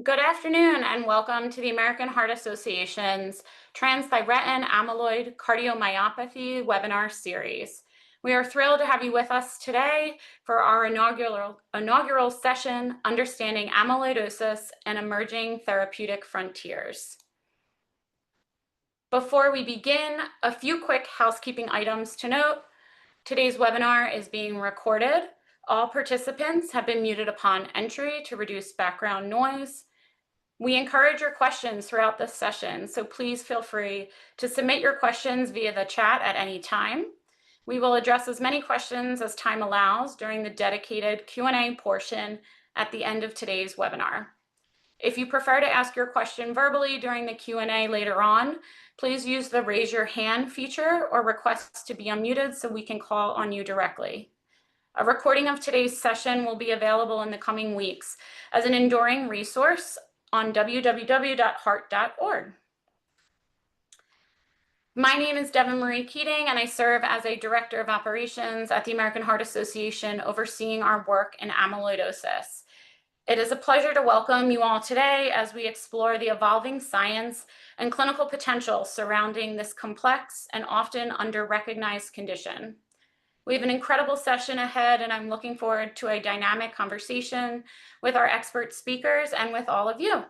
Good afternoon and welcome to the American Heart Association's Transthyretin Amyloid Cardiomyopathy webinar series. We are thrilled to have you with us today for our inaugural session, Understanding Amyloidosis and Emerging Therapeutic Frontiers. Before we begin, a few quick housekeeping items to note. Today's webinar is being recorded. All participants have been muted upon entry to reduce background noise. We encourage your questions throughout this session, so please feel free to submit your questions via the chat at any time. We will address as many questions as time allows during the dedicated Q&A portion at the end of today's webinar. If you prefer to ask your question verbally during the Q&A later on, please use the raise your hand feature or request to be unmuted so we can call on you directly. A recording of today's session will be available in the coming weeks as an enduring resource on www.heart.org. My name is Devin Marie Keating, and I serve as a Director of Operations at the American Heart Association, overseeing our work in amyloidosis. It is a pleasure to welcome you all today as we explore the evolving science and clinical potential surrounding this complex and often under-recognized condition. We have an incredible session ahead, and I'm looking forward to a dynamic conversation with our expert speakers and with all of you.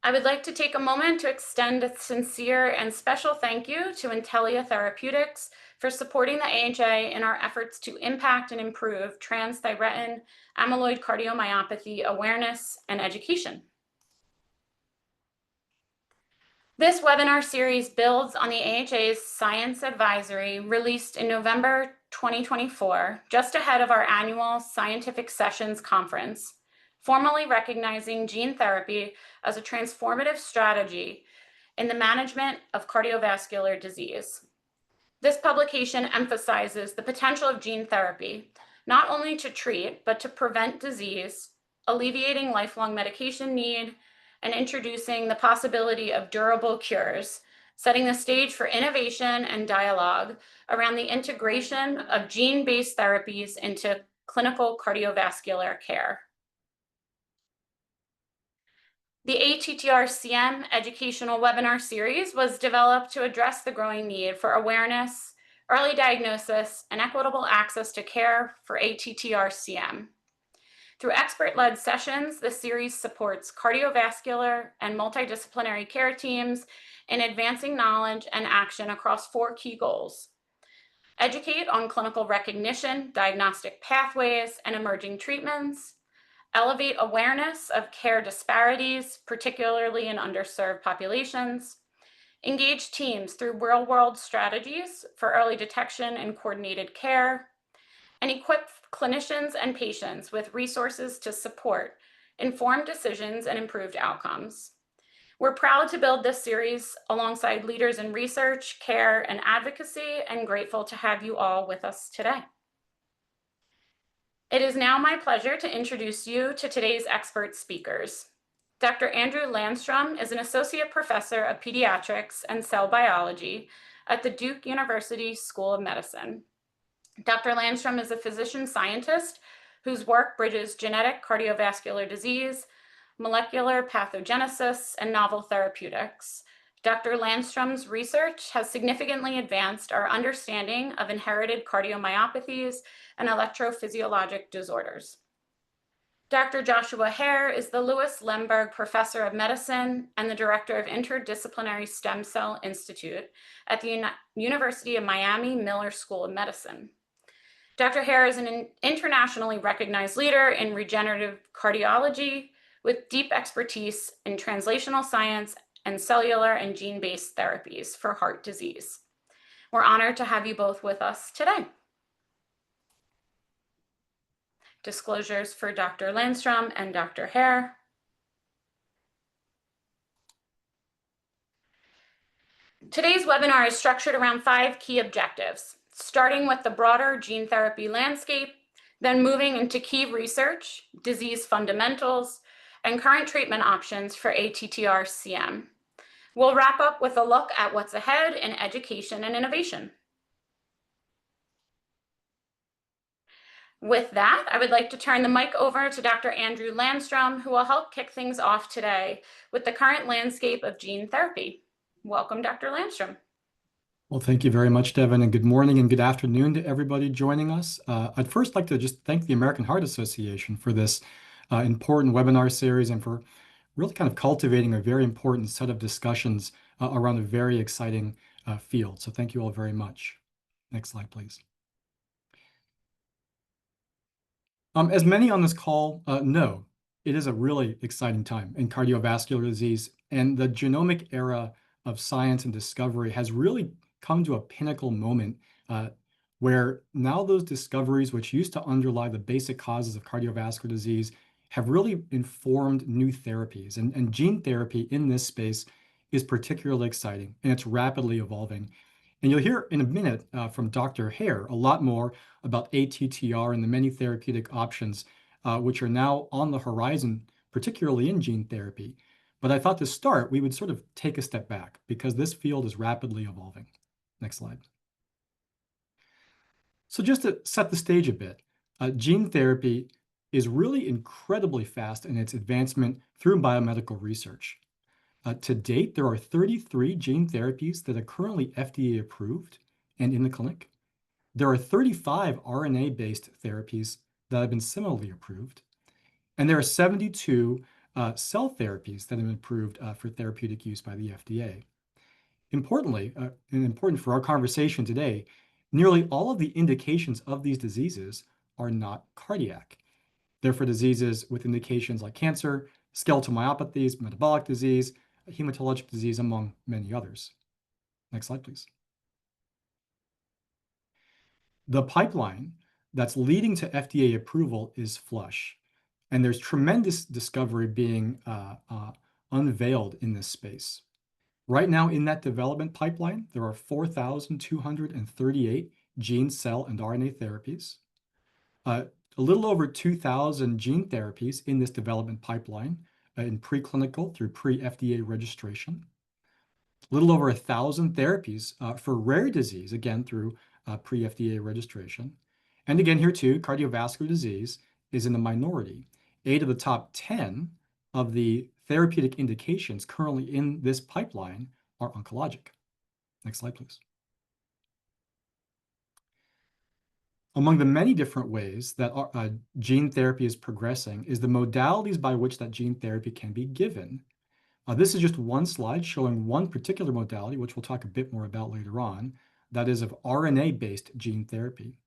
I would like to take a moment to extend a sincere and special thank you to Intellia Therapeutics for supporting the AHA in our efforts to impact and improve transthyretin amyloid cardiomyopathy awareness and education. This webinar series builds on the AHA's Science Advisory released in November 2024, just ahead of our annual Scientific Sessions Conference, formally recognizing gene therapy as a transformative strategy in the management of cardiovascular disease. This publication emphasizes the potential of gene therapy, not only to treat, but to prevent disease, alleviating lifelong medication need, and introducing the possibility of durable cures, setting the stage for innovation and dialogue around the integration of gene-based therapies into clinical cardiovascular care. The ATTR-CM educational webinar series was developed to address the growing need for awareness, early diagnosis, and equitable access to care for ATTR-CM. Through expert-led sessions, the series supports cardiovascular and multidisciplinary care teams in advancing knowledge and action across 4 key goals: educate on clinical recognition, diagnostic pathways, and emerging treatments; elevate awareness of care disparities, particularly in underserved populations; engage teams through real-world strategies for early detection and coordinated care; and equip clinicians and patients with resources to support informed decisions and improved outcomes. We're proud to build this series alongside leaders in research, care, and advocacy, and grateful to have you all with us today. It is now my pleasure to introduce you to today's expert speakers. Dr. Andrew Landstrom is an associate professor of pediatrics and cell biology at the Duke University School of Medicine. Dr. Landstrom is a physician scientist whose work bridges genetic cardiovascular disease, molecular pathogenesis, and novel therapeutics. Dr. Landstrom's research has significantly advanced our understanding of inherited cardiomyopathies and electrophysiologic disorders. Dr. Joshua Hare is the Lewis Lemberg Professor of Medicine and the Director of Interdisciplinary Stem Cell Institute at the University of Miami Miller School of Medicine. Dr. Hare is an internationally recognized leader in regenerative cardiology with deep expertise in translational science and cellular and gene-based therapies for heart disease. We're honored to have you both with us today. Disclosures for Dr. Landstrom and Dr. Hare. Today's webinar is structured around 5 key objectives, starting with the broader gene therapy landscape, then moving into key research, disease fundamentals, and current treatment options for ATTR-CM. We'll wrap up with a look at what's ahead in education and innovation. With that, I would like to turn the mic over to Dr. Andrew Landstrom, who will help kick things off today with the current landscape of gene therapy. Welcome, Dr. Landstrom. Well, thank you very much, Devin, and good morning and good afternoon to everybody joining us. I'd first like to just thank the American Heart Association for this important webinar series and for really kind of cultivating a very important set of discussions around a very exciting field. So thank you all very much. Next slide, please. As many on this call know, it is a really exciting time in cardiovascular disease, and the genomic era of science and discovery has really come to a pinnacle moment where now those discoveries, which used to underlie the basic causes of cardiovascular disease, have really informed new therapies. And gene therapy in this space is particularly exciting, and it's rapidly evolving. And you'll hear in a minute from Dr. Hare a lot more about ATTR and the many therapeutic options which are now on the horizon, particularly in gene therapy. But I thought to start, we would sort of take a step back because this field is rapidly evolving. Next slide. So just to set the stage a bit, gene therapy is really incredibly fast in its advancement through biomedical research. To date, there are 33 gene therapies that are currently FDA approved and in the clinic. There are 35 RNA-based therapies that have been similarly approved. And there are 72 cell therapies that have been approved for therapeutic use by the FDA. Importantly, and important for our conversation today, nearly all of the indications of these diseases are not cardiac. They're for diseases with indications like cancer, skeletal myopathies, metabolic disease, hematologic disease, among many others. Next slide, please. The pipeline that's leading to FDA approval is flush, and there's tremendous discovery being unveiled in this space. Right now in that development pipeline, there are 4,238 gene, cell, and RNA therapies. A little over 2,000 gene therapies in this development pipeline in preclinical through pre-FDA registration. A little over 1,000 therapies for rare disease, again, through pre-FDA registration. And again, here too, cardiovascular disease is in the minority. 8 of the top 10 of the therapeutic indications currently in this pipeline are oncologic. Next slide, please. Among the many different ways that gene therapy is progressing is the modalities by which that gene therapy can be given. This is just one slide showing one particular modality, which we'll talk a bit more about later on, that is of RNA-based gene therapy.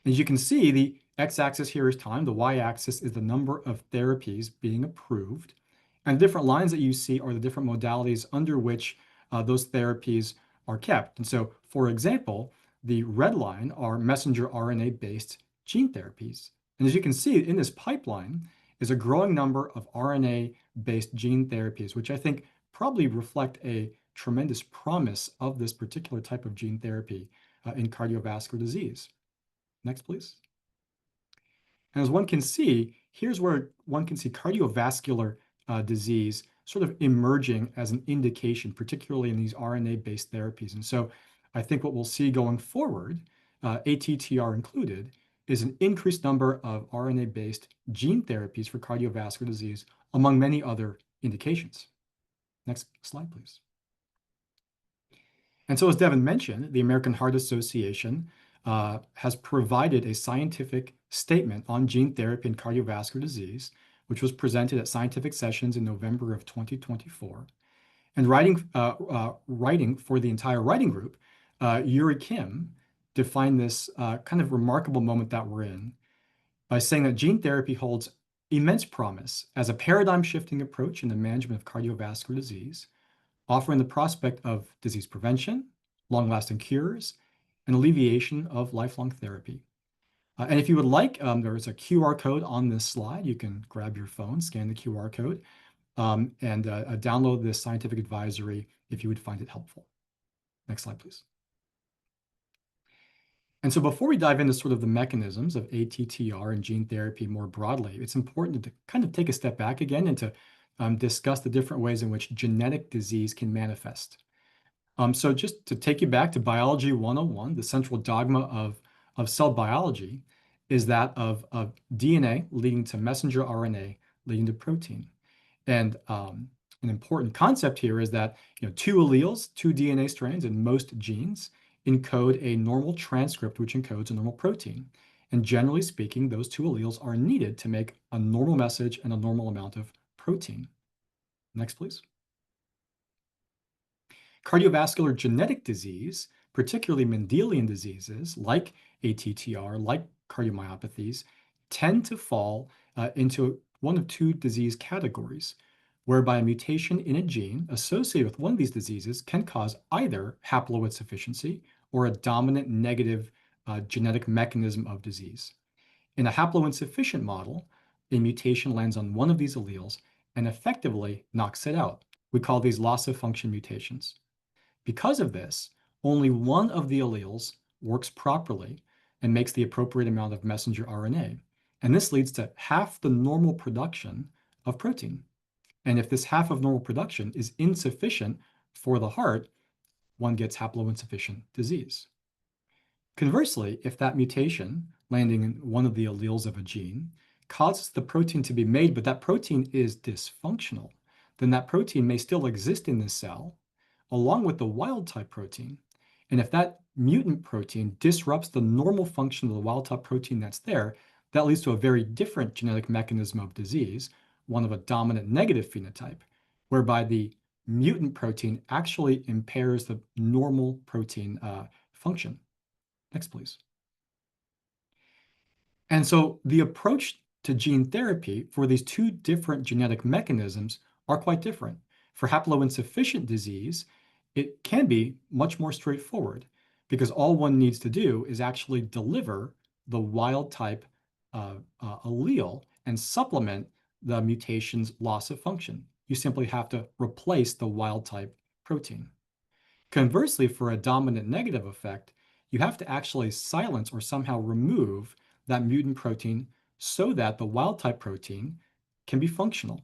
As you can see, the x-axis here is time, the y-axis is the number of therapies being approved, and the different lines that you see are the different modalities under which those therapies are kept. And so, for example, the red line are messenger RNA-based gene therapies. And as you can see, in this pipeline is a growing number of RNA-based gene therapies, which I think probably reflect a tremendous promise of this particular type of gene therapy in cardiovascular disease. Next, please. And as one can see, here's where one can see cardiovascular disease sort of emerging as an indication, particularly in these RNA-based therapies. And so I think what we'll see going forward, ATTR included, is an increased number of RNA-based gene therapies for cardiovascular disease, among many other indications. Next slide, please. And so as Devin mentioned, the American Heart Association has provided a scientific statement on gene therapy and cardiovascular disease, which was presented at scientific sessions in November of 2024. And writing for the entire writing group, Yuri Kim defined this kind of remarkable moment that we're in by saying that gene therapy holds immense promise as a paradigm-shifting approach in the management of cardiovascular disease, offering the prospect of disease prevention, long-lasting cures, and alleviation of lifelong therapy. And if you would like, there is a QR code on this slide. You can grab your phone, scan the QR code, and download this scientific advisory if you would find it helpful. Next slide, please. And so before we dive into sort of the mechanisms of ATTR and gene therapy more broadly, it's important to kind of take a step back again and to discuss the different ways in which genetic disease can manifest. So just to take you back to Biology 101, the central dogma of cell biology, is that of DNA leading to messenger RNA leading to protein. And an important concept here is that two alleles, two DNA strands in most genes encode a normal transcript which encodes a normal protein. And generally speaking, those two alleles are needed to make a normal message and a normal amount of protein. Next, please. Cardiovascular genetic disease, particularly Mendelian diseases like ATTR, like cardiomyopathies, tend to fall into one of two disease categories, whereby a mutation in a gene associated with one of these diseases can cause either haploinsufficiency or a dominant negative genetic mechanism of disease. In a haploinsufficient model, a mutation lands on one of these alleles and effectively knocks it out. We call these loss of function mutations. Because of this, only one of the alleles works properly and makes the appropriate amount of messenger RNA. And this leads to half the normal production of protein. And if this half of normal production is insufficient for the heart, one gets haploinsufficient disease. Conversely, if that mutation landing in one of the alleles of a gene causes the protein to be made, but that protein is dysfunctional, then that protein may still exist in the cell along with the wild type protein. And if that mutant protein disrupts the normal function of the wild type protein that's there, that leads to a very different genetic mechanism of disease, one of a dominant negative phenotype, whereby the mutant protein actually impairs the normal protein function. Next, please. And so the approach to gene therapy for these two different genetic mechanisms are quite different. For haploinsufficient disease, it can be much more straightforward because all one needs to do is actually deliver the wild type allele and supplement the mutation's loss of function. You simply have to replace the wild type protein. Conversely, for a dominant negative effect, you have to actually silence or somehow remove that mutant protein so that the wild type protein can be functional.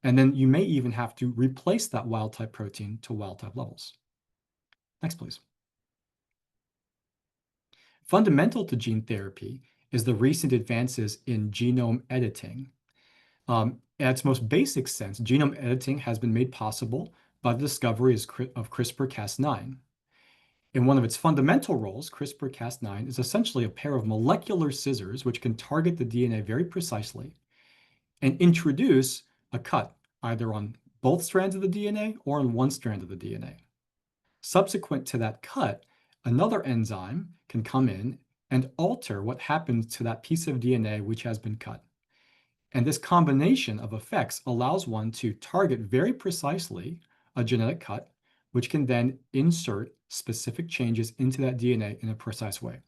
And then you may even have to replace that wild type protein to wild type levels. Next, please. Fundamental to gene therapy is the recent advances in genome editing. In its most basic sense, genome editing has been made possible by the discovery of CRISPR-Cas9. In one of its fundamental roles, CRISPR-Cas9 is essentially a pair of molecular scissors which can target the DNA very precisely and introduce a cut either on both strands of the DNA or on one strand of the DNA. Subsequent to that cut, another enzyme can come in and alter what happens to that piece of DNA which has been cut. And this combination of effects allows one to target very precisely a genetic cut, which can then insert specific changes into that DNA in a precise way.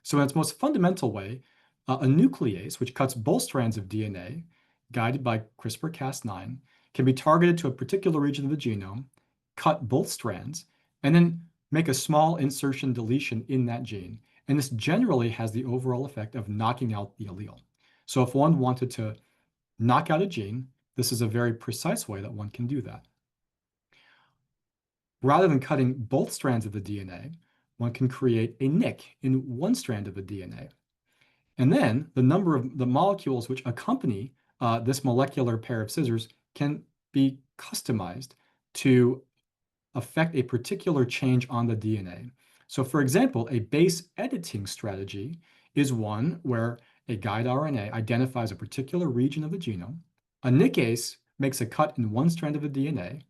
So in its most fundamental way, a nuclease, which cuts both strands of DNA, guided by CRISPR-Cas9, can be targeted to a particular region of the genome, cut both strands, and then make a small insertion deletion in that gene. And this generally has the overall effect of knocking out the allele. So if one wanted to knock out a gene, this is a very precise way that one can do that. Rather than cutting both strands of the DNA, one can create a nick in one strand of the DNA. And then the number of the molecules which accompany this molecular pair of scissors can be customized to affect a particular change on the DNA. So for example, a base editing strategy is one where a guide RNA identifies a particular region of the genome, a nickase makes a cut in one strand of the DNA,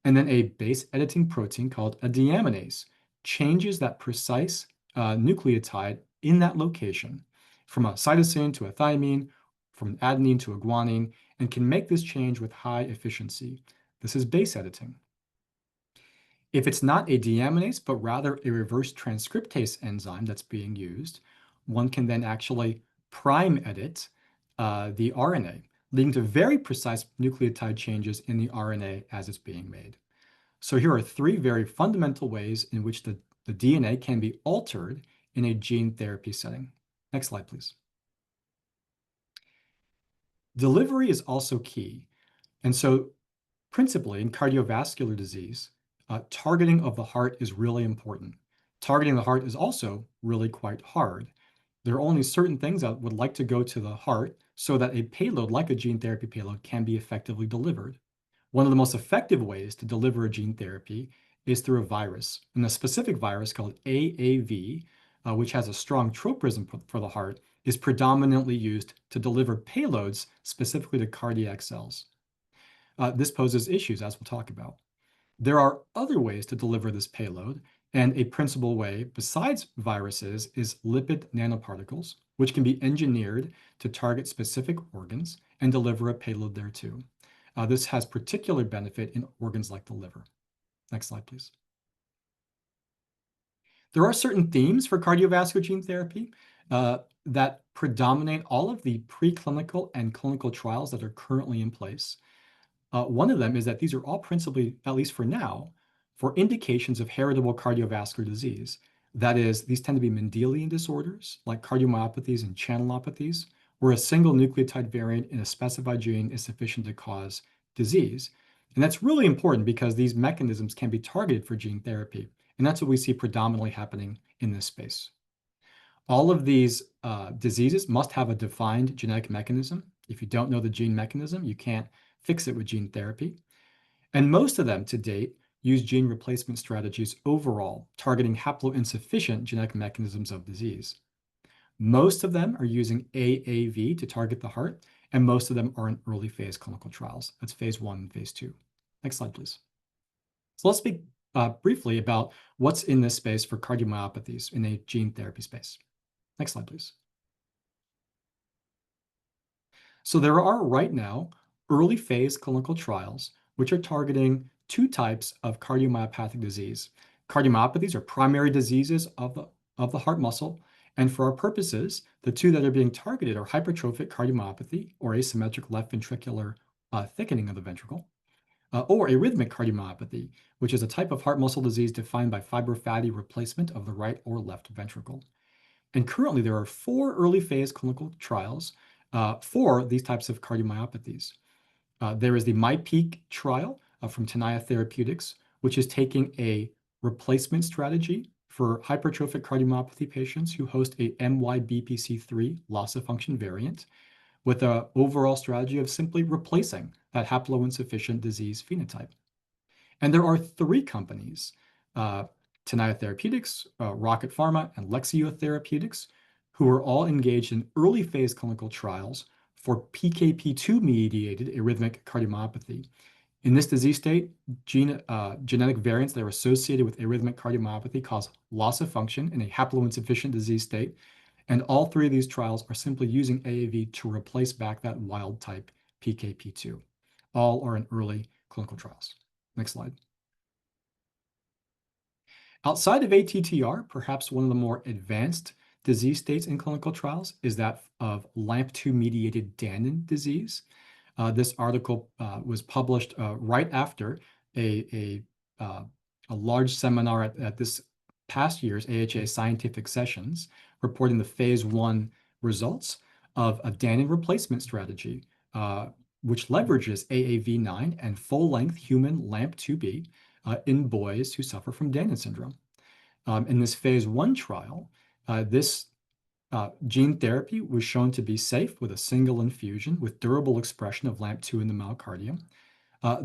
and then a base editing protein called a deaminase changes that precise nucleotide in that location from a cytosine to a thymine, from an adenine to a guanine, and can make this change with high efficiency. This is base editing. If it's not a deaminase, but rather a reverse transcriptase enzyme that's being used, one can then actually prime edit the RNA, leading to very precise nucleotide changes in the RNA as it's being made. So here are three very fundamental ways in which the DNA can be altered in a gene therapy setting. Next slide, please. Delivery is also key. And so principally in cardiovascular disease, targeting of the heart is really important. Targeting the heart is also really quite hard. There are only certain things that would like to go to the heart so that a payload like a gene therapy payload can be effectively delivered. One of the most effective ways to deliver a gene therapy is through a virus, and a specific virus called AAV, which has a strong tropism for the heart, is predominantly used to deliver payloads specifically to cardiac cells. This poses issues, as we'll talk about. There are other ways to deliver this payload, and a principal way, besides viruses, is lipid nanoparticles, which can be engineered to target specific organs and deliver a payload there too. This has particular benefit in organs like the liver. Next slide, please. There are certain themes for cardiovascular gene therapy that predominate all of the preclinical and clinical trials that are currently in place. One of them is that these are all principally, at least for now, for indications of heritable cardiovascular disease. That is, these tend to be Mendelian disorders like cardiomyopathies and channelopathies, where a single nucleotide variant in a specified gene is sufficient to cause disease. And that's really important because these mechanisms can be targeted for gene therapy. And that's what we see predominantly happening in this space. All of these diseases must have a defined genetic mechanism. If you don't know the gene mechanism, you can't fix it with gene therapy. And most of them to date use gene replacement strategies overall, targeting haploinsufficient genetic mechanisms of disease. Most of them are using AAV to target the heart, and most of them are in early phase clinical trials. That's phase 1 and phase 2. Next slide, please. So let's speak briefly about what's in this space for cardiomyopathies in a gene therapy space. Next slide, please. So there are right now early phase clinical trials which are targeting two types of cardiomyopathic disease. Cardiomyopathies are primary diseases of the heart muscle, and for our purposes, the two that are being targeted are hypertrophic cardiomyopathy, or asymmetric left ventricular thickening of the ventricle, or arrhythmic cardiomyopathy, which is a type of heart muscle disease defined by fibrofatty replacement of the right or left ventricle. And currently, there are 4 early phase clinical trials for these types of cardiomyopathies. There is the MyPeak trial from Tenaya Therapeutics, which is taking a replacement strategy for hypertrophic cardiomyopathy patients who host a MYBPC3 loss of function variant, with an overall strategy of simply replacing that haploinsufficient disease phenotype. And there are 3 companies, Tenaya Therapeutics, Rocket Pharma, and Lexeo Therapeutics, who are all engaged in early phase clinical trials for PKP2-mediated arrhythmic cardiomyopathy. In this disease state, genetic variants that are associated with arrhythmic cardiomyopathy cause loss of function in a haploinsufficient disease state, and all 3 of these trials are simply using AAV to replace back that wild type PKP2. All are in early clinical trials. Next slide. Outside of ATTR, perhaps one of the more advanced disease states in clinical trials is that of LAMP2-mediated Danon disease. This article was published right after a large seminar at this past year's AHA scientific sessions, reporting the phase 1 results of a Danon replacement strategy, which leverages AAV9 and full-length human LAMP2B in boys who suffer from Danon syndrome. In this phase 1 trial, this gene therapy was shown to be safe with a single infusion with durable expression of LAMP2 in the myocardium.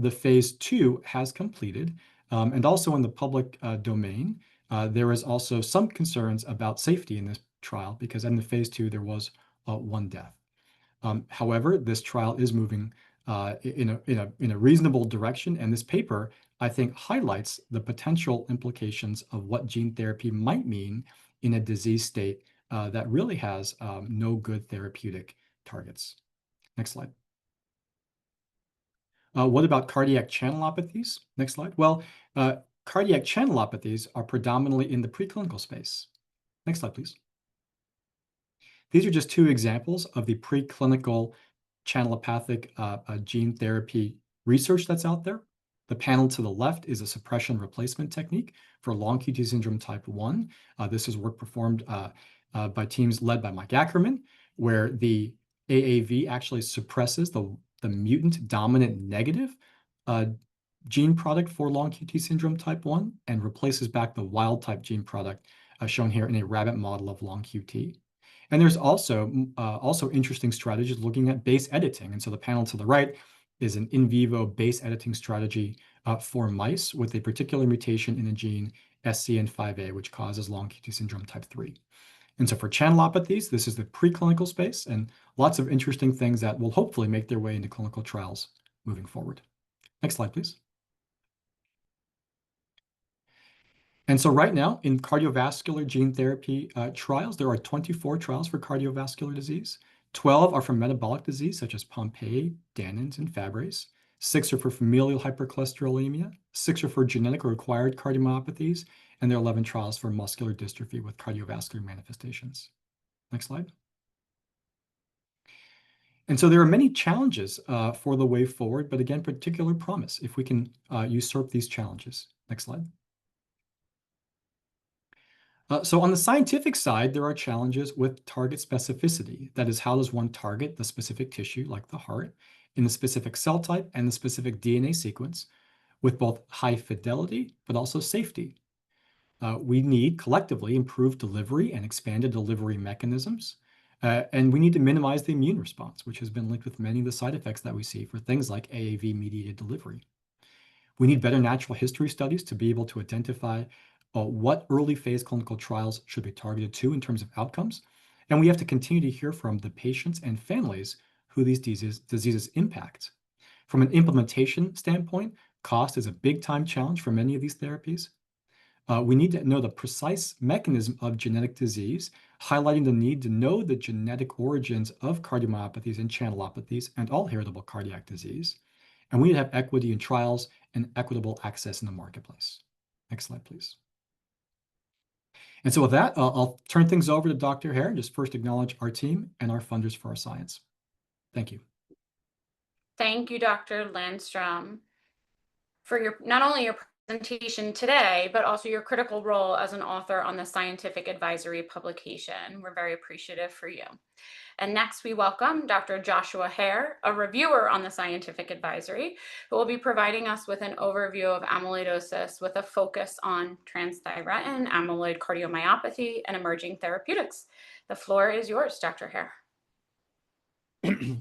The phase 2 has completed, and also in the public domain, there is also some concerns about safety in this trial because in the phase 2 there was 1 death. However, this trial is moving in a reasonable direction, and this paper, I think, highlights the potential implications of what gene therapy might mean in a disease state that really has no good therapeutic targets. Next slide. What about cardiac channelopathies? Next slide. Well, cardiac channelopathies are predominantly in the preclinical space. Next slide, please. These are just 2 examples of the preclinical channelopathic gene therapy research that's out there. The panel to the left is a suppression replacement technique for long QT syndrome type 1. This is work performed by teams led by Mike Ackerman, where the AAV actually suppresses the mutant dominant negative gene product for long QT syndrome type 1 and replaces back the wild type gene product shown here in a rabbit model of long QT. And there's also interesting strategies looking at base editing. And so the panel to the right is an in vivo base editing strategy for mice with a particular mutation in the gene SCN5A, which causes long QT syndrome type 3. And so for channelopathies, this is the preclinical space and lots of interesting things that will hopefully make their way into clinical trials moving forward. Next slide, please. And so right now in cardiovascular gene therapy trials, there are 24 trials for cardiovascular disease. 12 are for metabolic disease, such as Pompe, Danon, and Fabry's. 6 are for familial hypercholesterolemia. 6 are for genetic or acquired cardiomyopathies. And there are 11 trials for muscular dystrophy with cardiovascular manifestations. Next slide. And so there are many challenges for the way forward, but again, particular promise if we can usurp these challenges. Next slide. So on the scientific side, there are challenges with target specificity. That is, how does one target the specific tissue, like the heart, in the specific cell type and the specific DNA sequence with both high fidelity, but also safety. We need collectively improved delivery and expanded delivery mechanisms. And we need to minimize the immune response, which has been linked with many of the side effects that we see for things like AAV-mediated delivery. We need better natural history studies to be able to identify what early phase clinical trials should be targeted to in terms of outcomes. And we have to continue to hear from the patients and families who these diseases impact. From an implementation standpoint, cost is a big time challenge for many of these therapies. We need to know the precise mechanism of genetic disease, highlighting the need to know the genetic origins of cardiomyopathies and channelopathies and all heritable cardiac disease. And we need to have equity in trials and equitable access in the marketplace. Next slide, please. And so with that, I'll turn things over to Dr. Hare and just first acknowledge our team and our funders for our science. Thank you. Thank you, Dr. Landstrom, for not only your presentation today, but also your critical role as an author on the scientific advisory publication. We're very appreciative for you. And next we welcome Dr. Joshua Hare, a reviewer on the scientific advisory, who will be providing us with an overview of amyloidosis with a focus on transthyretin, amyloid cardiomyopathy, and emerging therapeutics. The floor is yours, Dr. Hare.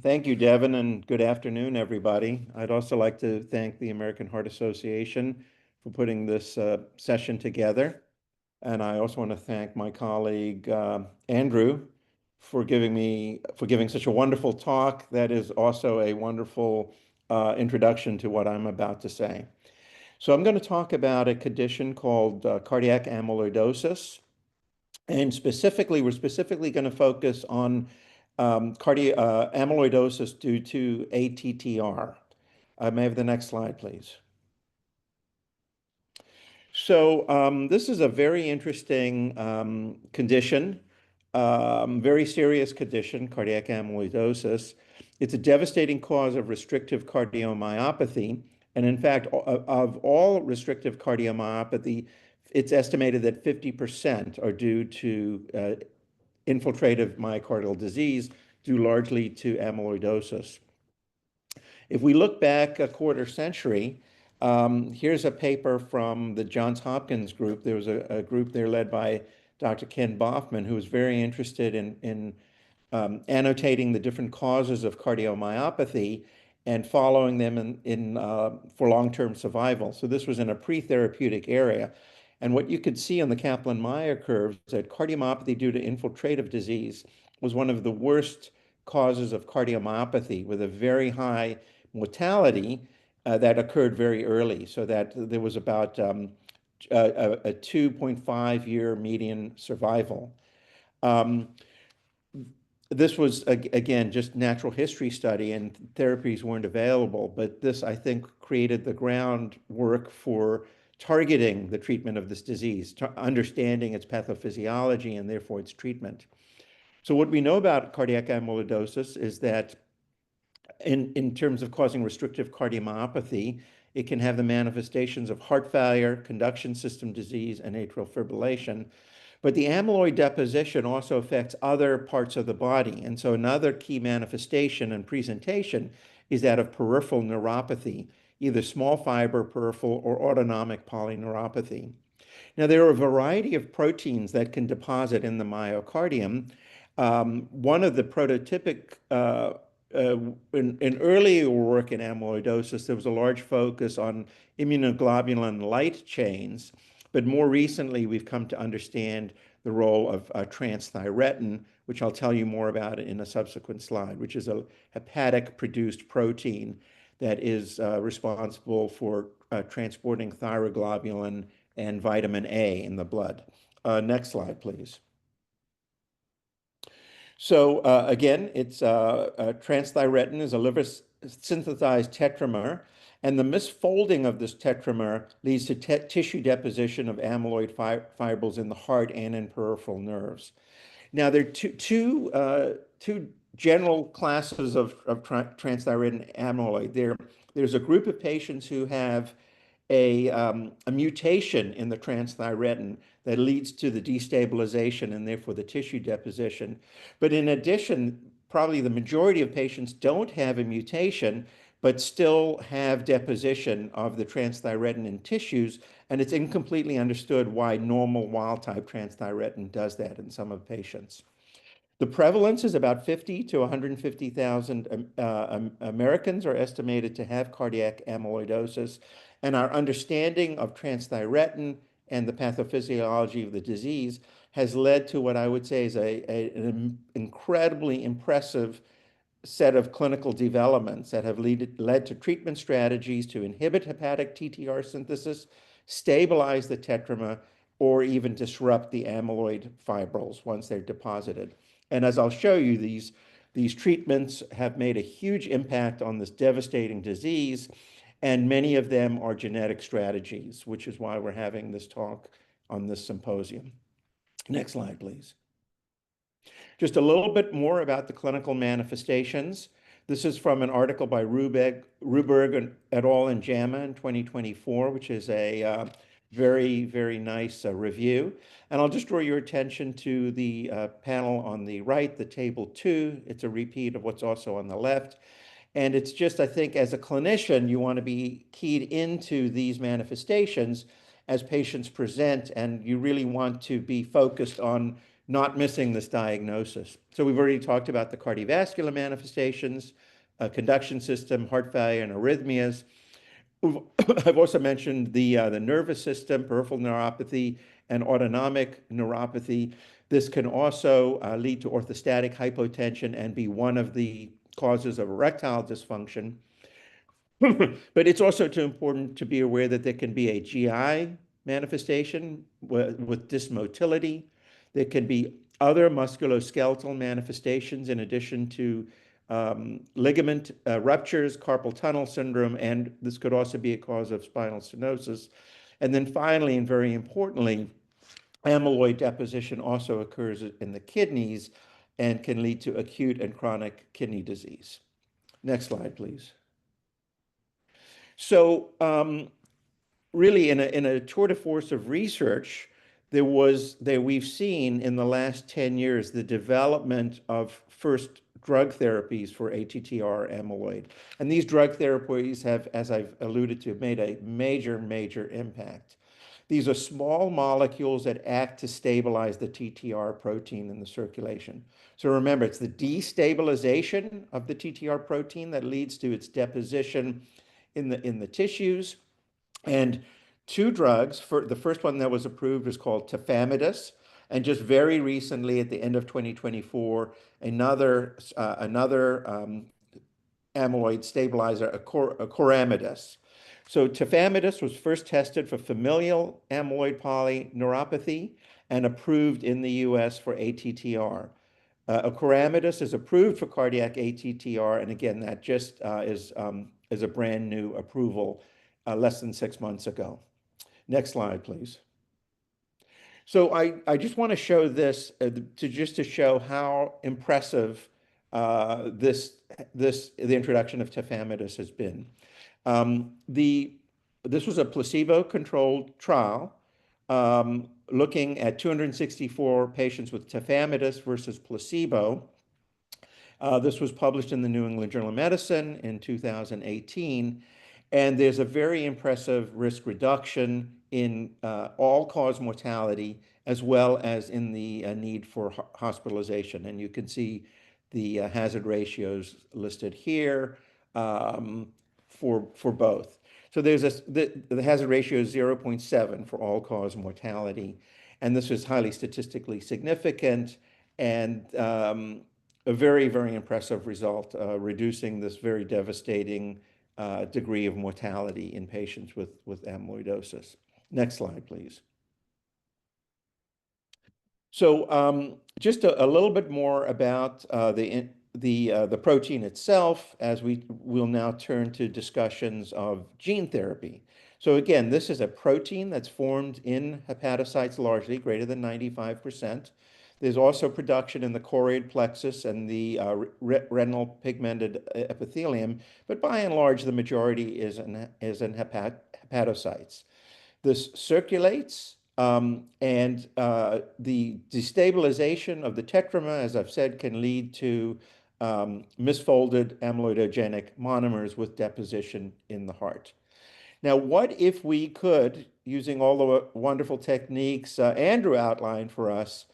Thank you, Devin, and good afternoon, everybody. I'd also like to thank the American Heart Association for putting this session together. And I also want to thank my colleague, Andrew, for giving such a wonderful talk. That is also a wonderful introduction to what I'm about to say. So I'm going to talk about a condition called cardiac amyloidosis. And we're specifically going to focus on amyloidosis due to ATTR. May I have the next slide, please? So this is a very interesting condition, very serious condition, cardiac amyloidosis. It's a devastating cause of restrictive cardiomyopathy. And in fact, of all restrictive cardiomyopathy, it's estimated that 50% are due to infiltrative myocardial disease, due largely to amyloidosis. If we look back a quarter century, here's a paper from the Johns Hopkins group. There was a group there led by Dr. Ken Bofman, who was very interested in annotating the different causes of cardiomyopathy and following them for long-term survival. So this was in a pre-therapeutic area. And what you could see on the Kaplan-Meier curve is that cardiomyopathy due to infiltrative disease was one of the worst causes of cardiomyopathy, with a very high mortality that occurred very early, so that there was about a 2.5-year median survival. This was, again, just natural history study, and therapies weren't available, but this, I think, created the groundwork for targeting the treatment of this disease, understanding its pathophysiology and therefore its treatment. So what we know about cardiac amyloidosis is that in terms of causing restrictive cardiomyopathy, it can have the manifestations of heart failure, conduction system disease, and atrial fibrillation. But the amyloid deposition also affects other parts of the body. And so another key manifestation and presentation is that of peripheral neuropathy, either small fiber peripheral or autonomic polyneuropathy. Now, there are a variety of proteins that can deposit in the myocardium. One of the prototypic in earlier work in amyloidosis, there was a large focus on immunoglobulin light chains, but more recently we've come to understand the role of transthyretin, which I'll tell you more about in a subsequent slide, which is a hepatic-produced protein that is responsible for transporting thyroglobulin and vitamin A in the blood. Next slide, please. So again, transthyretin is a liver-synthesized tetramer, and the misfolding of this tetramer leads to tissue deposition of amyloid fibrils in the heart and in peripheral nerves. Now, there are two general classes of transthyretin amyloid. There's a group of patients who have a mutation in the transthyretin that leads to the destabilization and therefore the tissue deposition. But in addition, probably the majority of patients don't have a mutation, but still have deposition of the transthyretin in tissues, and it's incompletely understood why normal wild-type transthyretin does that in some of patients. The prevalence is about 50 to 150,000 Americans are estimated to have cardiac amyloidosis, and our understanding of transthyretin and the pathophysiology of the disease has led to what I would say is an incredibly impressive set of clinical developments that have led to treatment strategies to inhibit hepatic TTR synthesis, stabilize the tetramer, or even disrupt the amyloid fibrils once they're deposited. And as I'll show you, these treatments have made a huge impact on this devastating disease, and many of them are genetic strategies, which is why we're having this talk on this symposium. Next slide, please. Just a little bit more about the clinical manifestations. This is from an article by Ruberg et al. In JAMA in 2024, which is a very, very nice review. And I'll just draw your attention to the panel on the right, the table 2. It's a repeat of what's also on the left. And it's just, I think, as a clinician, you want to be keyed into these manifestations as patients present, and you really want to be focused on not missing this diagnosis. So we've already talked about the cardiovascular manifestations, conduction system, heart failure, and arrhythmias. I've also mentioned the nervous system, peripheral neuropathy, and autonomic neuropathy. This can also lead to orthostatic hypotension and be one of the causes of erectile dysfunction. But it's also too important to be aware that there can be a GI manifestation with dysmotility. There can be other musculoskeletal manifestations in addition to ligament ruptures, carpal tunnel syndrome, and this could also be a cause of spinal stenosis. And then finally, and very importantly, amyloid deposition also occurs in the kidneys and can lead to acute and chronic kidney disease. Next slide, please. So really in a tour de force of research, we've seen in the last 10 years the development of first drug therapies for ATTR amyloid. And these drug therapies have, as I've alluded to, made a major, major impact. These are small molecules that act to stabilize the TTR protein in the circulation. So remember, it's the destabilization of the TTR protein that leads to its deposition in the tissues. And two drugs, the first one that was approved was called tafamidis, and just very recently, at the end of 2024, another amyloid stabilizer, acoramidis. So tafamidis was first tested for familial amyloid polyneuropathy and approved in the US for ATTR. Acoramidis is approved for cardiac ATTR, and again, that just is a brand new approval less than 6 months ago. Next slide, please. So I just want to show this to show how impressive the introduction of tafamidis has been. This was a placebo-controlled trial looking at 264 patients with tafamidis versus placebo. This was published in the New England Journal of Medicine in 2018. And there's a very impressive risk reduction in all-cause mortality as well as in the need for hospitalization. And you can see the hazard ratios listed here for both. So the hazard ratio is 0.7 for all-cause mortality, and this was highly statistically significant and a very, very impressive result, reducing this very devastating degree of mortality in patients with amyloidosis. Next slide, please. So just a little bit more about the protein itself, as we will now turn to discussions of gene therapy. So again, this is a protein that's formed in hepatocytes largely, greater than 95%. There's also production in the choroid plexus and the retinal pigmented epithelium, but by and large, the majority is in hepatocytes. This circulates, and the destabilization of the tetramer, as I've said, can lead to misfolded amyloidogenic monomers with deposition in the heart. Now, what if we could, using all the wonderful techniques Andrew outlined for us,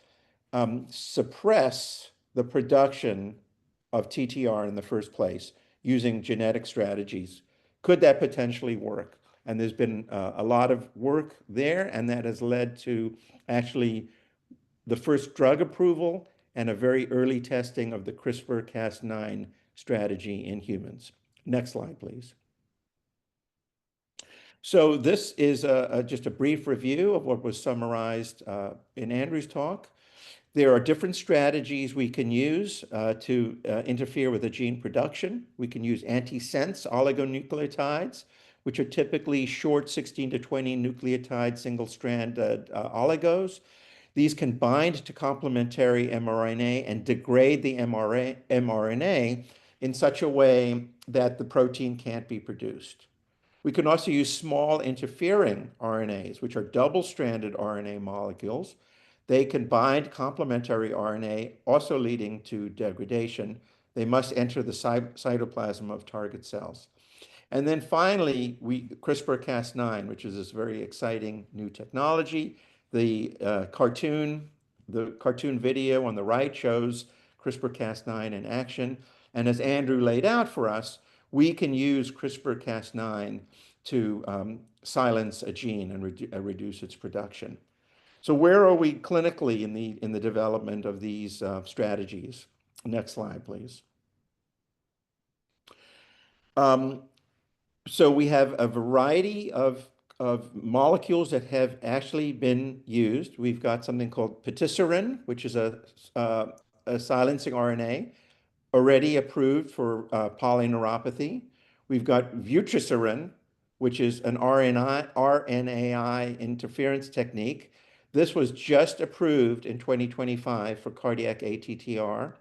suppress the production of TTR in the first place using genetic strategies? Could that potentially work? And there's been a lot of work there, and that has led to actually the first drug approval and a very early testing of the CRISPR-Cas9 strategy in humans. Next slide, please. So this is just a brief review of what was summarized in Andrew's talk. There are different strategies we can use to interfere with the gene production. We can use antisense oligonucleotides, which are typically short 16 to 20 nucleotide single-strand oligos. These can bind to complementary mRNA and degrade the mRNA in such a way that the protein can't be produced. We can also use small interfering RNAs, which are double-stranded RNA molecules. They can bind complementary RNA, also leading to degradation. They must enter the cytoplasm of target cells. And then finally, CRISPR-Cas9, which is this very exciting new technology. The cartoon video on the right shows CRISPR-Cas9 in action. And as Andrew laid out for us, we can use CRISPR-Cas9 to silence a gene and reduce its production. So where are we clinically in the development of these strategies? Next slide, please. So we have a variety of molecules that have actually been used. We've got something called patisiran, which is a silencing RNA, already approved for polyneuropathy. We've got vutrisiran, which is an RNAi interference technique. This was just approved in 2025 for cardiac ATTR.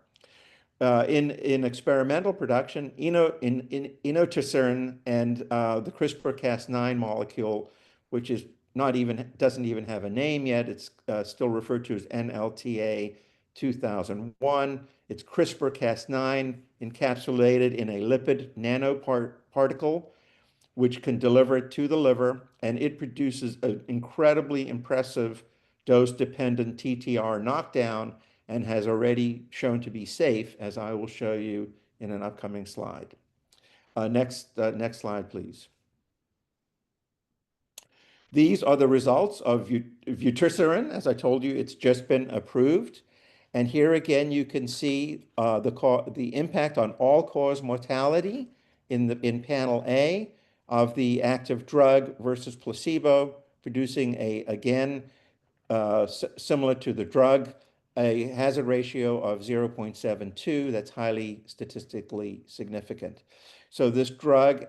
In experimental production, inoterceran and the CRISPR-Cas9 molecule, which is doesn't even have a name yet. It's still referred to as NLTA 2001. It's CRISPR-Cas9 encapsulated in a lipid nanoparticle, which can deliver it to the liver, and it produces an incredibly impressive dose-dependent TTR knockdown and has already shown to be safe, as I will show you in an upcoming slide. Next slide, please. These are the results of vutrisiran. As I told you, it's just been approved. And here again, you can see the impact on all-cause mortality in panel A of the active drug versus placebo, producing again, similar to the drug, a hazard ratio of 0.72 that's highly statistically significant. So this drug,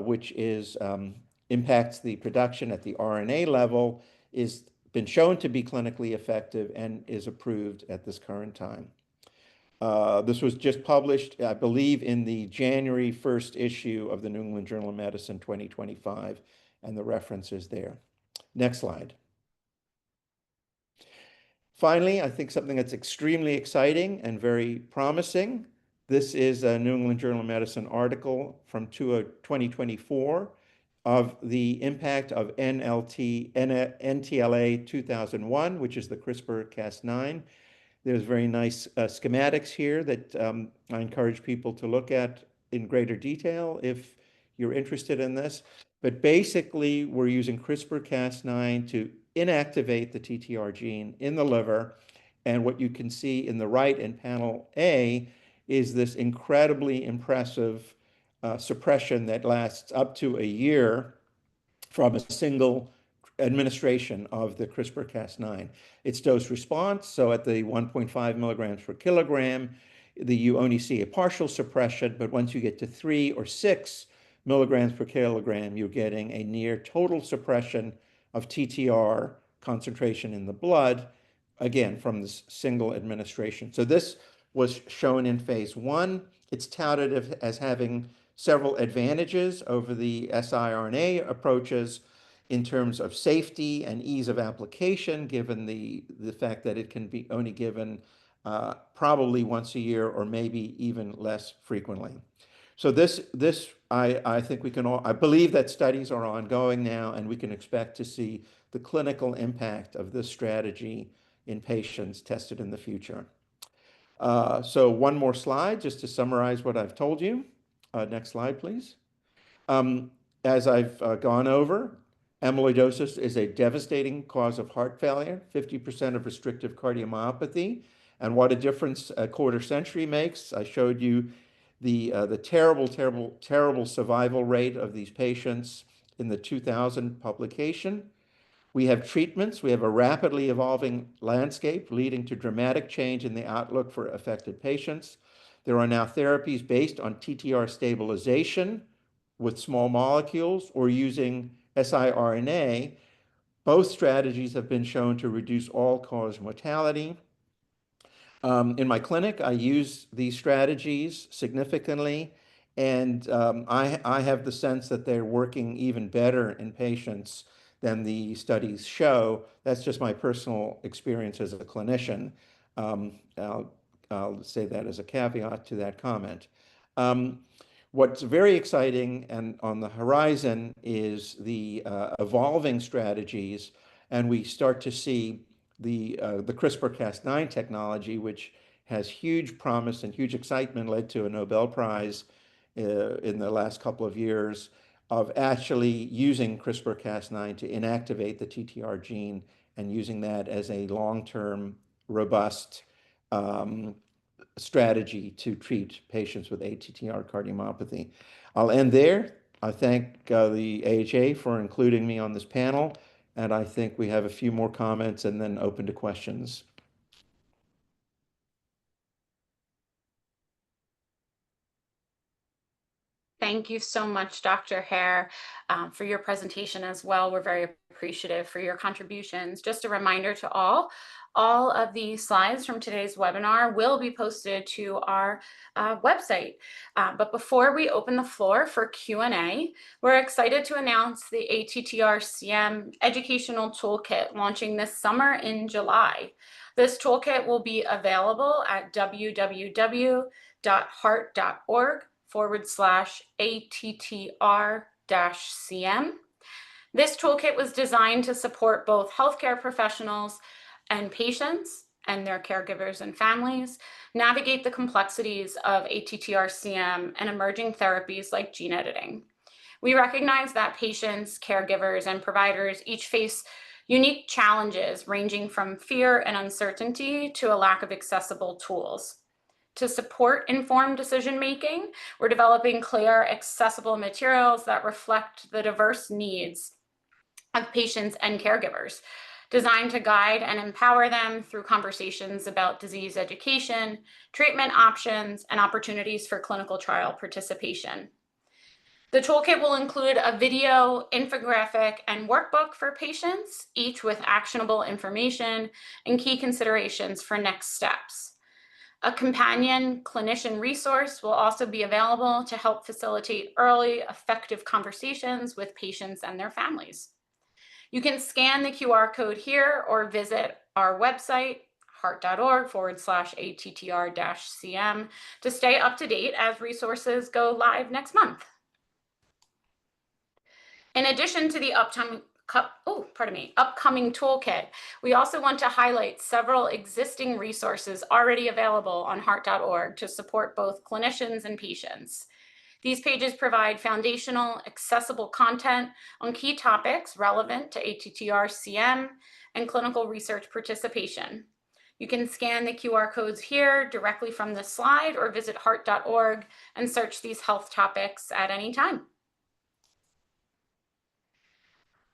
which impacts the production at the RNA level, is been shown to be clinically effective and is approved at this current time. This was just published, I believe, in the January 1st issue of the New England Journal of Medicine 2025, and the reference is there. Next slide. Finally, I think something that's extremely exciting and very promising. This is a New England Journal of Medicine article from 2024 of the impact of NTLA 2001, which is the CRISPR-Cas9. There's very nice schematics here that I encourage people to look at in greater detail if you're interested in this. But basically, we're using CRISPR-Cas9 to inactivate the TTR gene in the liver. And what you can see in the right in panel A is this incredibly impressive suppression that lasts up to a year from a single administration of the CRISPR-Cas9. It's dose response, so at the 1.5 milligrams per kilogram, you only see a partial suppression, but once you get to 3 or 6 milligrams per kilogram, you're getting a near total suppression of TTR concentration in the blood, again, from this single administration. So this was shown in phase 1. It's touted as having several advantages over the siRNA approaches in terms of safety and ease of application, given the fact that it can be only given probably once a year or maybe even less frequently. So I think we can all, I believe that studies are ongoing now, and we can expect to see the clinical impact of this strategy in patients tested in the future. So one more slide just to summarize what I've told you. Next slide, please. As I've gone over, amyloidosis is a devastating cause of heart failure, 50% of restrictive cardiomyopathy, and what a difference a quarter century makes. I showed you the terrible, terrible, terrible survival rate of these patients in the 2000 publication. We have treatments. We have a rapidly evolving landscape leading to dramatic change in the outlook for affected patients. There are now therapies based on TTR stabilization with small molecules or using siRNA. Both strategies have been shown to reduce all-cause mortality. In my clinic, I use these strategies significantly, and I have the sense that they're working even better in patients than the studies show. That's just my personal experience as a clinician. I'll say that as a caveat to that comment. What's very exciting and on the horizon is the evolving strategies, and we start to see the CRISPR-Cas9 technology, which has huge promise and huge excitement, led to a Nobel Prize in the last couple of years, of actually using CRISPR-Cas9 to inactivate the TTR gene and using that as a long-term, robust strategy to treat patients with ATTR cardiomyopathy. I'll end there. I thank the AHA for including me on this panel, and I think we have a few more comments and then open to questions. Thank you so much, Dr. Hare, for your presentation as well. We're very appreciative for your contributions. Just a reminder to all of the slides from today's webinar will be posted to our website. But before we open the floor for Q&A, we're excited to announce the ATTR-CM Educational Toolkit launching this summer in July. This toolkit will be available at www.heart.org/ATTR-CM. This toolkit was designed to support both healthcare professionals and patients and their caregivers and families navigate the complexities of ATTR-CM and emerging therapies like gene editing. We recognize that patients, caregivers, and providers each face unique challenges ranging from fear and uncertainty to a lack of accessible tools. To support informed decision-making, we're developing clear, accessible materials that reflect the diverse needs of patients and caregivers, designed to guide and empower them through conversations about disease education, treatment options, and opportunities for clinical trial participation. The toolkit will include a video, infographic, and workbook for patients, each with actionable information and key considerations for next steps. A companion clinician resource will also be available to help facilitate early, effective conversations with patients and their families. You can scan the QR code here or visit our website, heart.org/ATTR-CM, to stay up to date as resources go live next month. In addition to the upcoming toolkit, we also want to highlight several existing resources already available on heart.org to support both clinicians and patients. These pages provide foundational, accessible content on key topics relevant to ATTR-CM and clinical research participation. You can scan the QR codes here directly from the slide or visit heart.org and search these health topics at any time.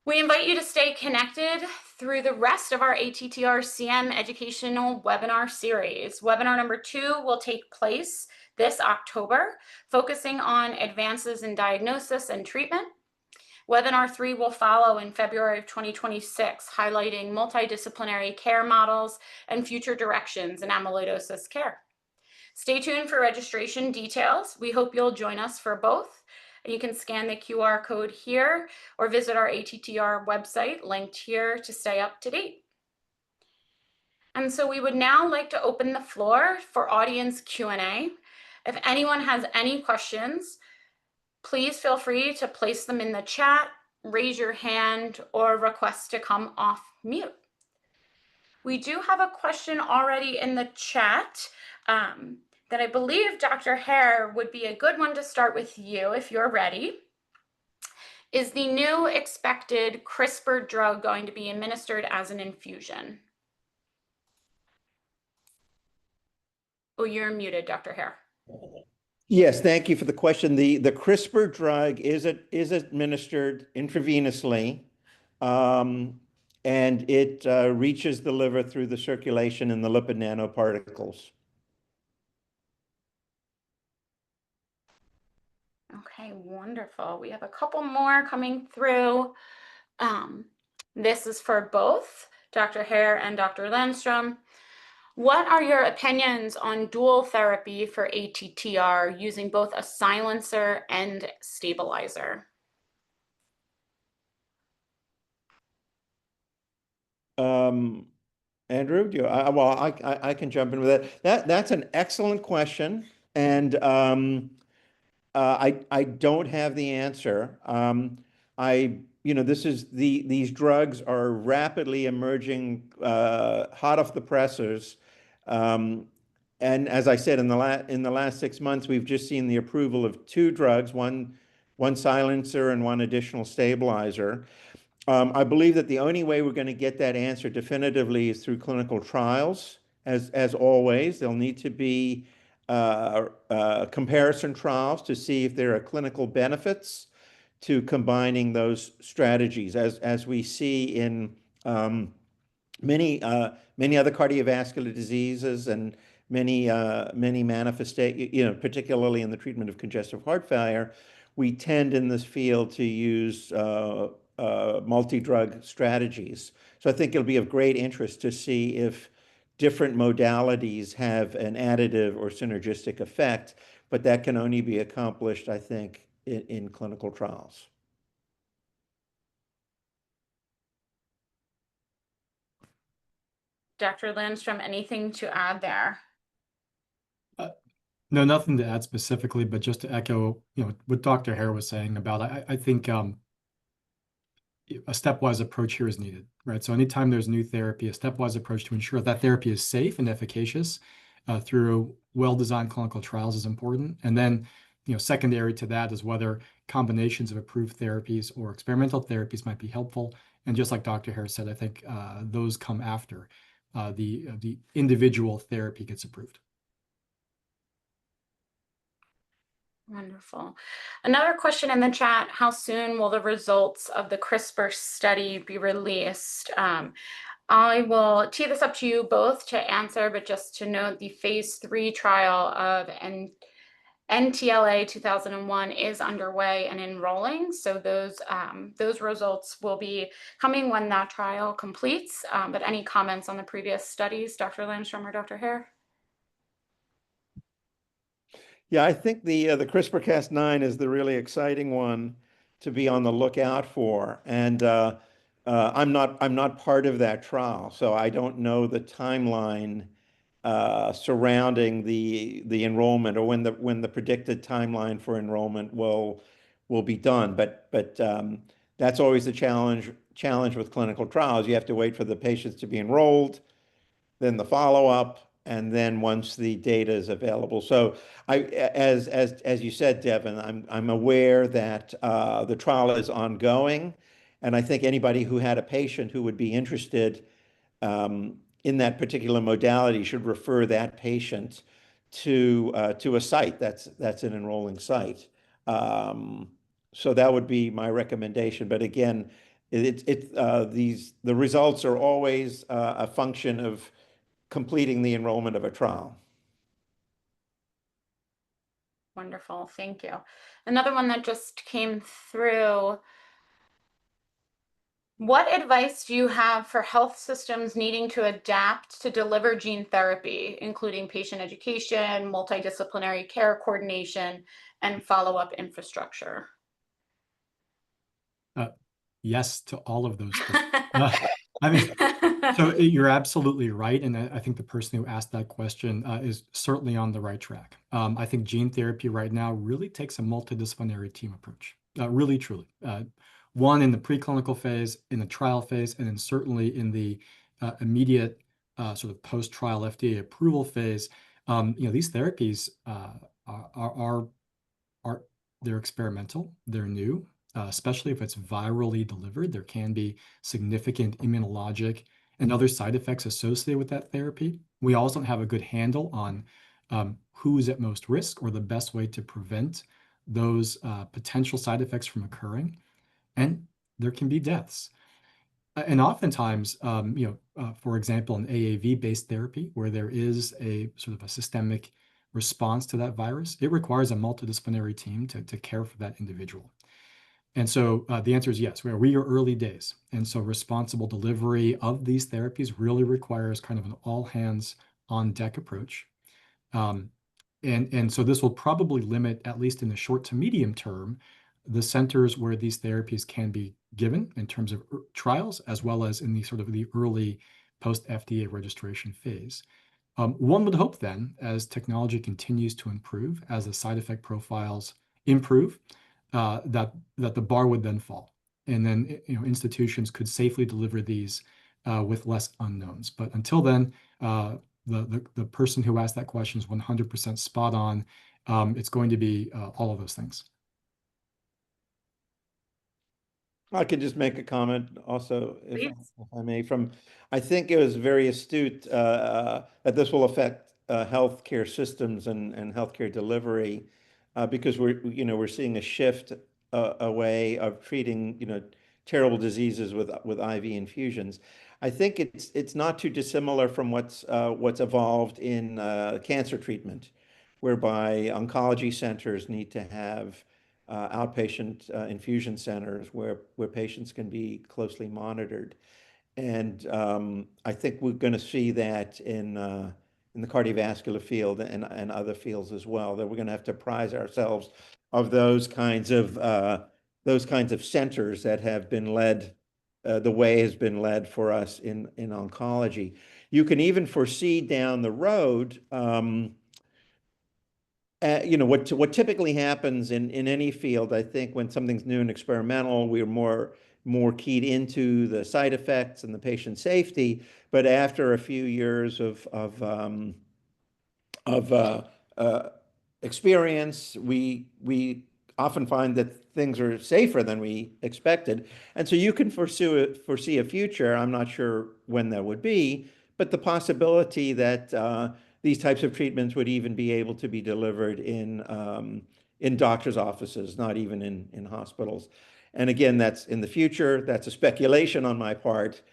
We invite you to stay connected through the rest of our ATTR-CM educational webinar series. Webinar number 2 will take place this October, focusing on advances in diagnosis and treatment. Webinar 3 will follow in February of 2026, highlighting multidisciplinary care models and future directions in amyloidosis care. Stay tuned for registration details. We hope you'll join us for both. You can scan the QR code here or visit our ATTR website linked here to stay up to date. And so we would now like to open the floor for audience Q&A. If anyone has any questions, please feel free to place them in the chat, raise your hand, or request to come off mute. We do have a question already in the chat that I believe Dr. Hare would be a good one to start with you if you're ready. Is the new expected CRISPR drug going to be administered as an infusion? Oh, you're muted, Dr. Hare. Yes, thank you for the question. The CRISPR drug is administered intravenously, and it reaches the liver through the circulation in the lipid nanoparticles. Okay, wonderful. We have a couple more coming through. This is for both Dr. Hare and Dr. Landstrom. What are your opinions on dual therapy for ATTR using both a silencer and stabilizer? Andrew, I can jump in with that. That's an excellent question, and I don't have the answer. These drugs are rapidly emerging, hot off the pressers. And as I said, in the last 6 months, we've just seen the approval of 2 drugs, one silencer and one additional stabilizer. I believe that the only way we're going to get that answer definitively is through clinical trials. As always, there'll need to be comparison trials to see if there are clinical benefits to combining those strategies, as we see in many other cardiovascular diseases and many manifestations, particularly in the treatment of congestive heart failure. We tend in this field to use multi-drug strategies. So I think it'll be of great interest to see if different modalities have an additive or synergistic effect, but that can only be accomplished, I think, in clinical trials. Dr. Landstrom, anything to add there? No, nothing to add specifically, but just to echo, what Dr. Hare was saying about, I think a stepwise approach here is needed, right? So anytime there's new therapy, a stepwise approach to ensure that therapy is safe and efficacious through well-designed clinical trials is important. And then, secondary to that is whether combinations of approved therapies or experimental therapies might be helpful. And just like Dr. Hare said, I think those come after the individual therapy gets approved. Wonderful. Another question in the chat: how soon will the results of the CRISPR study be released? I will tee this up to you both to answer, but just to note, the phase 3 trial of NTLA 2001 is underway and enrolling. So those results will be coming when that trial completes. But any comments on the previous studies, Dr. Landstrom or Dr. Hare? Yeah, I think the CRISPR-Cas9 is the really exciting one to be on the lookout for, and I'm not part of that trial, so I don't know the timeline surrounding the enrollment, or when the predicted timeline for enrollment will be done. But That's always the challenge with clinical trials. You have to wait for the patients to be enrolled, then the follow-up, and then once the data is available. So as you said, Devin, I'm aware that the trial is ongoing, and I think anybody who had a patient who would be interested in that particular modality should refer that patient to a site that's an enrolling site. Um, so that would be my recommendation. But again, the results are always a function of completing the enrollment of a trial. Wonderful, thank you. Another one that just came through. What advice do you have for health systems needing to adapt to deliver gene therapy, including patient education, multidisciplinary care coordination, and follow-up infrastructure? Yes to all of those things. I mean, so you're absolutely right. And I think the person who asked that question is certainly on the right track. I think gene therapy right now really takes a multidisciplinary team approach, really, truly. One in the preclinical phase, in the trial phase, and then certainly in the immediate sort of post-trial FDA approval phase. These therapies are they're experimental, they're new, especially if it's virally delivered. There can be significant immunologic and other side effects associated with that therapy. We also don't have a good handle on who's at most risk or the best way to prevent those potential side effects from occurring. And there can be deaths. And oftentimes, for example, an AAV-based therapy, where there is a sort of a systemic response to that virus, it requires a multidisciplinary team to care for that individual. And so the answer is yes, we are early days. And so responsible delivery of these therapies really requires kind of an all hands on deck approach. And so this will probably limit, at least in the short to medium term, the centers where these therapies can be given in terms of trials, as well as in the sort of the early post-FDA registration phase. One would hope then, as technology continues to improve, as the side effect profiles improve, that the bar would then fall, and then institutions could safely deliver these with less unknowns. But until then, the person who asked that question is 100% spot on. It's going to be all of those things. I could just make a comment also, if Please. I may, I think it was very astute that this will affect healthcare systems and healthcare delivery because we're seeing a shift away of treating, terrible diseases with IV infusions. I think it's not too dissimilar from what's evolved in cancer treatment, whereby oncology centers need to have outpatient infusion centers where patients can be closely monitored. And I think we're going to see that in the cardiovascular field and other fields as well, that we're going to have to prize ourselves of those kinds of centers that have been led, the way has been led for us in oncology. You can even foresee down the road, what typically happens in any field. I think when something's new and experimental, we're more keyed into the side effects and the patient safety. But after a few years of experience, we often find that things are safer than we expected. And so you can foresee a future. I'm not sure when that would be, but the possibility that these types of treatments would even be able to be delivered in doctors' offices, not even in hospitals. And again, that's in the future. That's a speculation on my part.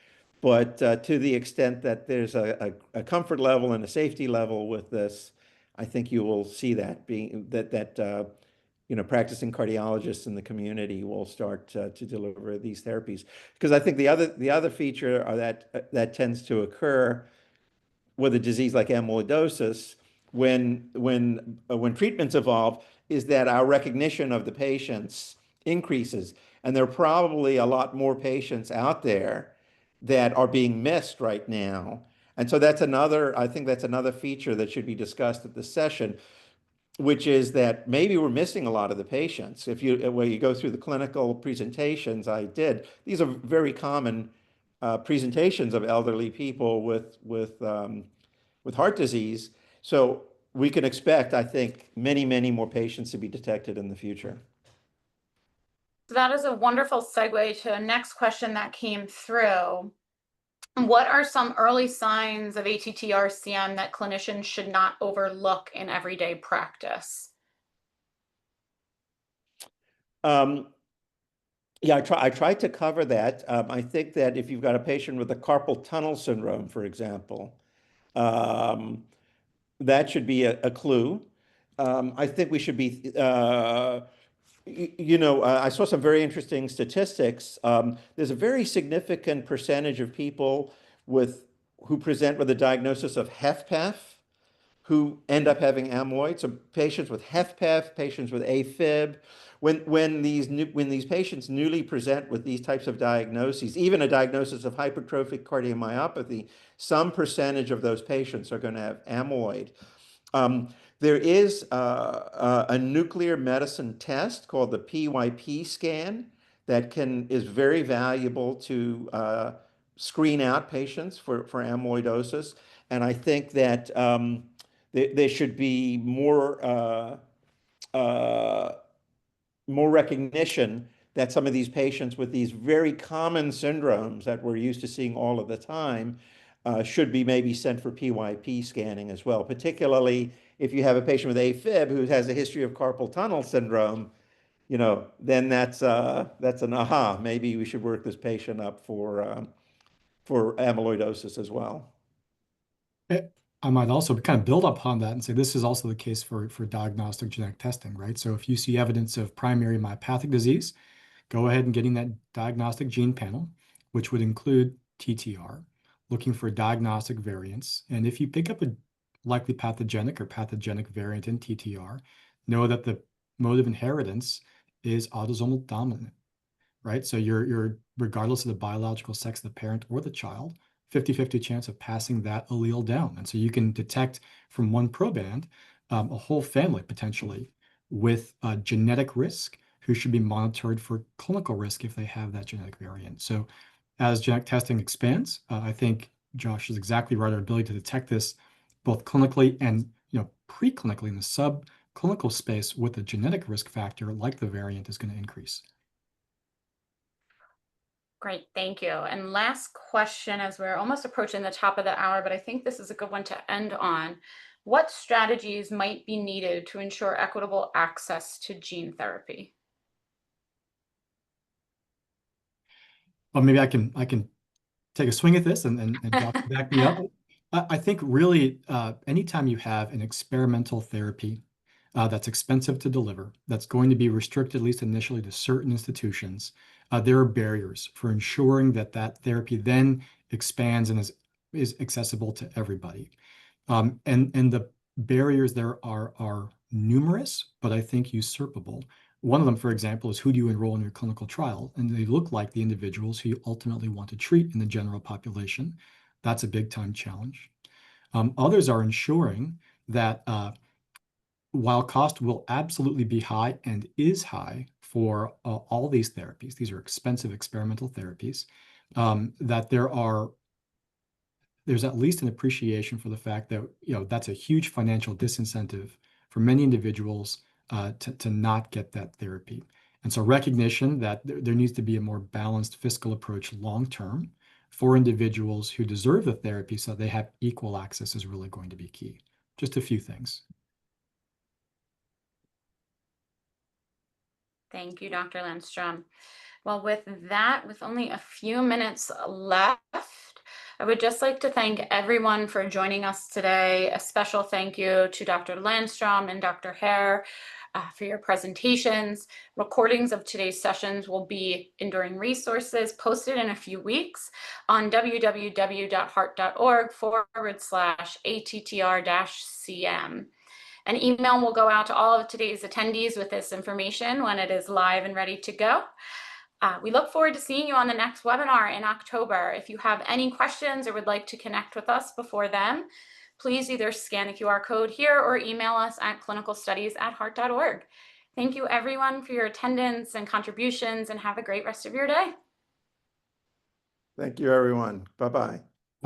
But to the extent that there's a comfort level and a safety level with this, I think you will see that practicing cardiologists in the community will start to deliver these therapies. Because I think the other feature that tends to occur with a disease like amyloidosis, when treatments evolve, is that our recognition of the patients increases, and there are probably a lot more patients out there that are being missed right now. And so I think that's another feature that should be discussed at this session. which is that maybe we're missing a lot of the patients. If you when you go through the clinical presentations I did, these are very common presentations of elderly people with heart disease. So we can expect, I think, many, many more patients to be detected in the future. So that is a wonderful segue to a next question that came through. What are some early signs of ATTR-CM that clinicians should not overlook in everyday practice? Um, yeah, I tried to cover that. I think that if you've got a patient with a carpal tunnel syndrome, for example, um, that should be a clue. I think we should be, I saw some very interesting statistics. There's a very significant percentage of people who present with a diagnosis of HFpEF who end up having amyloid. So patients with HFpEF, patients with AFib, when these patients newly present with these types of diagnoses, even a diagnosis of hypertrophic cardiomyopathy, some percentage of those patients are going to have amyloid. There is a nuclear medicine test called the PYP scan that is very valuable to screen out patients for amyloidosis. And I think that there should be more recognition that some of these patients with these very common syndromes that we're used to seeing all of the time should be maybe sent for PYP scanning as well, particularly if you have a patient with AFib who has a history of carpal tunnel syndrome, then that's an aha. Maybe we should work this patient up for amyloidosis as well. I might also kind of build upon that and say this is also the case for diagnostic genetic testing, right? So if you see evidence of primary myopathic disease, go ahead and getting that diagnostic gene panel, which would include TTR, looking for diagnostic variants. And if you pick up a likely pathogenic or pathogenic variant in TTR, know that the mode of inheritance is autosomal dominant, right? So you're regardless of the biological sex of the parent or the child, 50-50 chance of passing that allele down. And so you can detect from one proband a whole family potentially with genetic risk who should be monitored for clinical risk if they have that genetic variant. So as genetic testing expands, I think Josh is exactly right. Our ability to detect this both clinically and preclinically in the subclinical space with a genetic risk factor like the variant is going to increase. Great, thank you. And last question, as we're almost approaching the top of the hour, but I think this is a good one to end on. What strategies might be needed to ensure equitable access to gene therapy? Well, maybe I can take a swing at this and Josh back me up. I think really anytime you have an experimental therapy that's expensive to deliver, that's going to be restricted, at least initially, to certain institutions, there are barriers for ensuring that that therapy then expands and is accessible to everybody. And the barriers there are numerous, but I think usurpable. One of them, for example, is who do you enroll in your clinical trial? And they look like the individuals who you ultimately want to treat in the general population. That's a big time challenge. Others are ensuring that while cost will absolutely be high and is high for all these therapies, these are expensive experimental therapies, that there's at least an appreciation for the fact that that's a huge financial disincentive for many individuals to not get that therapy. And so recognition that there needs to be a more balanced fiscal approach long term for individuals who deserve the therapy so they have equal access is really going to be key. Just a few things. Thank you, Dr. Landstrom. Well, with that, with only a few minutes left, I would just like to thank everyone for joining us today. A special thank you to Dr. Landstrom and Dr. Hare for your presentations. Recordings of today's sessions will be enduring resources posted in a few weeks on www.heart.org/ATTR-CM. An email will go out to all of today's attendees with this information when it is live and ready to go. We look forward to seeing you on the next webinar in October. If you have any questions or would like to connect with us before then, please either scan the QR code here or email us at clinicalstudies@heart.org. Thank you everyone for your attendance and contributions, and have a great rest of your day. Thank you, everyone. Bye-bye.